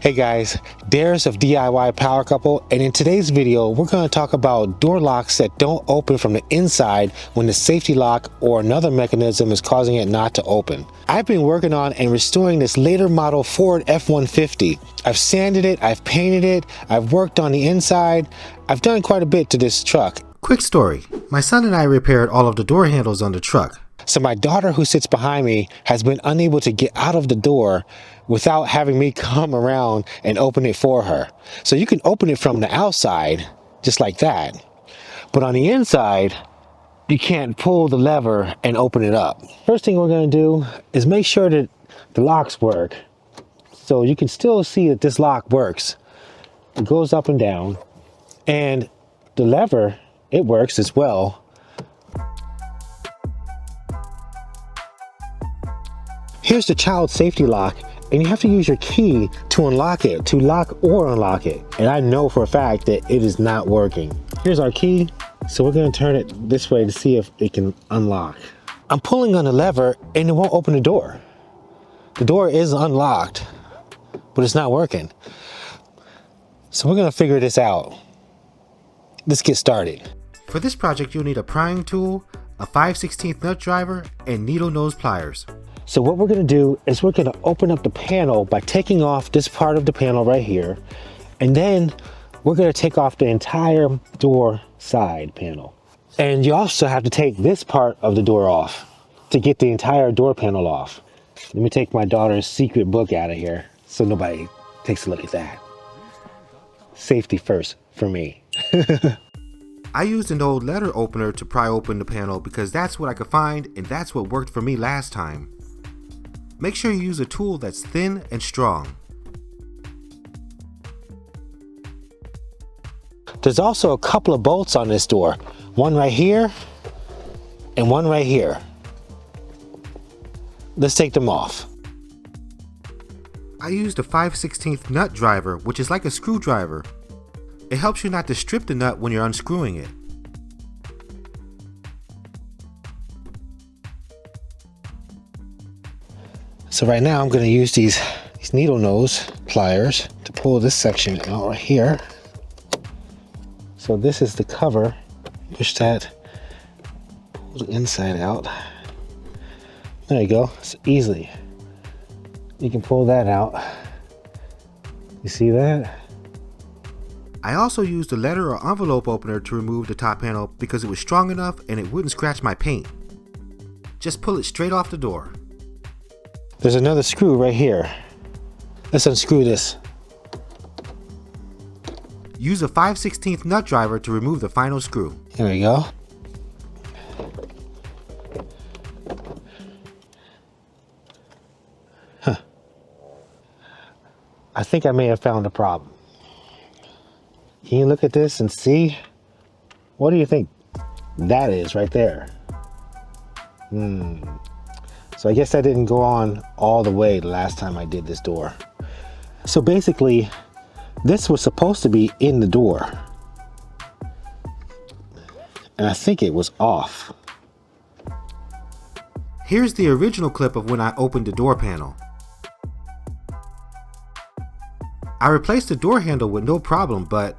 Hey guys, Darius of DIY Power Couple, and in today's video we're going to talk about door locks that don't open from the inside when the safety lock or another mechanism is causing it not to open. I've been working on and restoring this later model Ford F-150. I've sanded it, I've painted it, I've worked on the inside, I've done quite a bit to this truck. Quick story, my son and I repaired all of the door handles on the truck. So my daughter, who sits behind me, has been unable to get out of the door without having me come around and open it for her. So you can open it from the outside, just like that. But on the inside, you can't pull the lever and open it up. First thing we're gonna do is make sure that the locks work. So you can still see that this lock works. It goes up and down. And the lever, it works as well. Here's the child safety lock, and you have to use your key to unlock it, to lock or unlock it. And I know for a fact that it is not working. Here's our key, so we're gonna turn it this way to see if it can unlock. I'm pulling on the lever and it won't open the door. The door is unlocked, but it's not working. So we're gonna figure this out. Let's get started. For this project, you'll need a prying tool, a 5/16 nut driver, and needle nose pliers. So what we're gonna do is we're gonna open up the panel by taking off this part of the panel right here. And then we're gonna take off the entire door side panel. And you also have to take this part of the door off to get the entire door panel off. Let me take my daughter's secret book out of here so nobody takes a look at that. Safety first for me. I used an old letter opener to pry open the panel because that's what I could find and that's what worked for me last time. Make sure you use a tool that's thin and strong. There's also a couple of bolts on this door. One right here and one right here. Let's take them off. I used a 5/16 nut driver, which is like a screwdriver. It helps you not to strip the nut when you're unscrewing it. So right now I'm going to use these needle nose pliers to pull this section out right here. So this is the cover. Push that, pull the inside out. There you go. So easily you can pull that out. You see that? I also used a letter or envelope opener to remove the top panel because it was strong enough and it wouldn't scratch my paint. Just pull it straight off the door. There's another screw right here. Let's unscrew this. Use a 5/16 nut driver to remove the final screw. Here we go. Huh. I think I may have found a problem. Can you look at this and see? What do you think that is right there? So I guess that didn't go on all the way the last time I did this door. So basically, this was supposed to be in the door. And I think it was off. Here's the original clip of when I opened the door panel. I replaced the door handle with no problem, but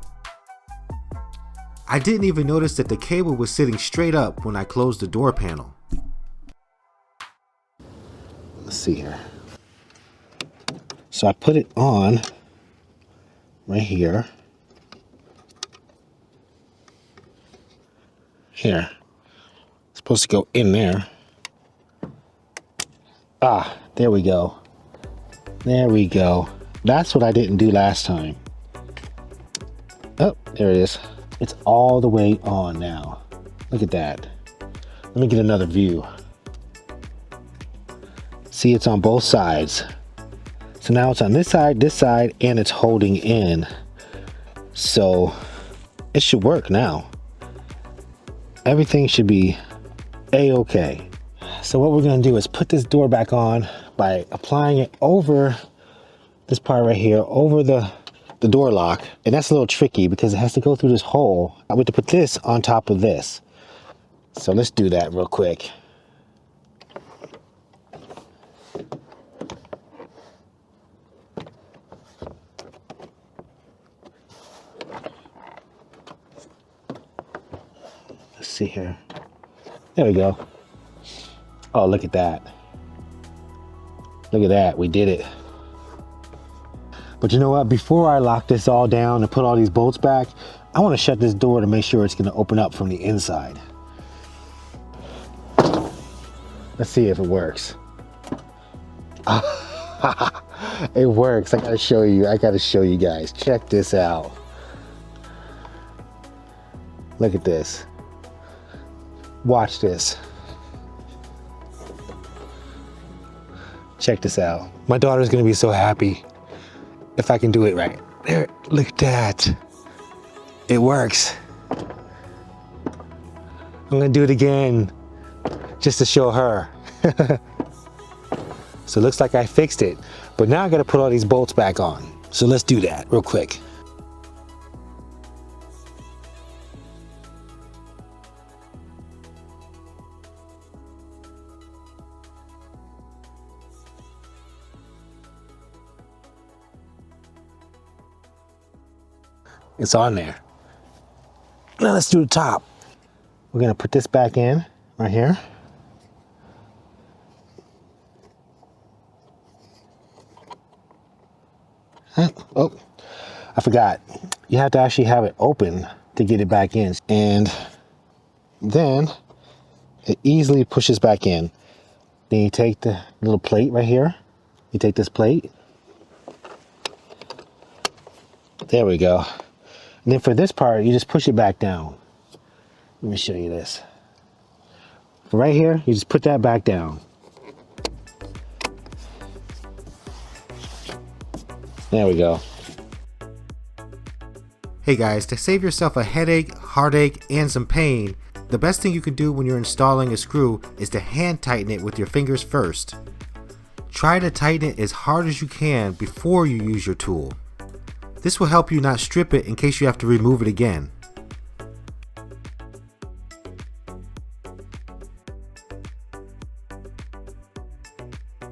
I didn't even notice that the cable was sitting straight up when I closed the door panel. Let's see here. So I put it on right here. Here. It's supposed to go in there. Ah, there we go. There we go. That's what I didn't do last time. Oh, there it is. It's all the way on now. Look at that. Let me get another view. See, it's on both sides. So now it's on this side, and it's holding in. So it should work now. Everything should be a-okay. So what we're gonna do is put this door back on by applying it over this part right here, over the door lock. And that's a little tricky because it has to go through this hole. I want to put this on top of this. So let's do that real quick. see here. There we go. Oh, look at that. Look at that, we did it. But you know what, before I lock this all down and put all these bolts back, I want to shut this door to make sure it's going to open up from the inside. Let's see if it works. It works. I gotta show you guys. Check this out. Look at this. Watch this. Check this out. My daughter's gonna be so happy if I can do it right. There, look at that. It works. I'm gonna do it again just to show her. So it looks like I fixed it, but now I gotta put all these bolts back on. So let's do that real quick. It's on there. Now let's do the top. We're gonna put this back in right here. Oh, I forgot. You have to actually have it open to get it back in. And then it easily pushes back in. Then you take the little plate right here. You take this plate. There we go. And then for this part, you just push it back down. Let me show you this. Right here, you just put that back down. There we go. Hey guys, to save yourself a headache, heartache, and some pain, the best thing you can do when you're installing a screw is to hand tighten it with your fingers first. Try to tighten it as hard as you can before you use your tool. This will help you not strip it in case you have to remove it again.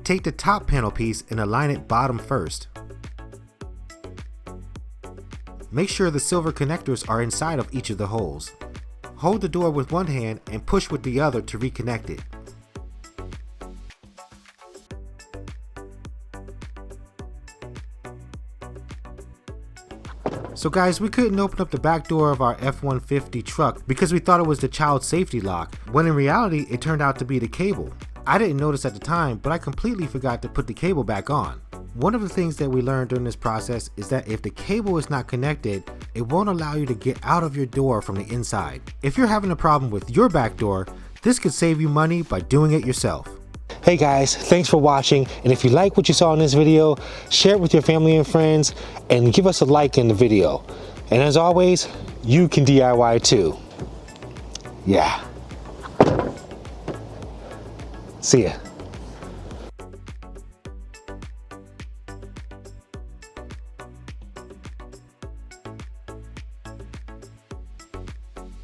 Take the top panel piece and align it bottom first. Make sure the silver connectors are inside of each of the holes. Hold the door with one hand and push with the other to reconnect it. So guys, we couldn't open up the back door of our F-150 truck because we thought it was the child safety lock, when in reality it turned out to be the cable. I didn't notice at the time, but I completely forgot to put the cable back on. One of the things that we learned during this process is that if the cable is not connected, it won't allow you to get out of your door from the inside. If you're having a problem with your back door, this could save you money by doing it yourself. Hey guys, thanks for watching, and if you like what you saw in this video, share it with your family and friends, and give us a like in the video. And as always, you can DIY too. Yeah. See ya.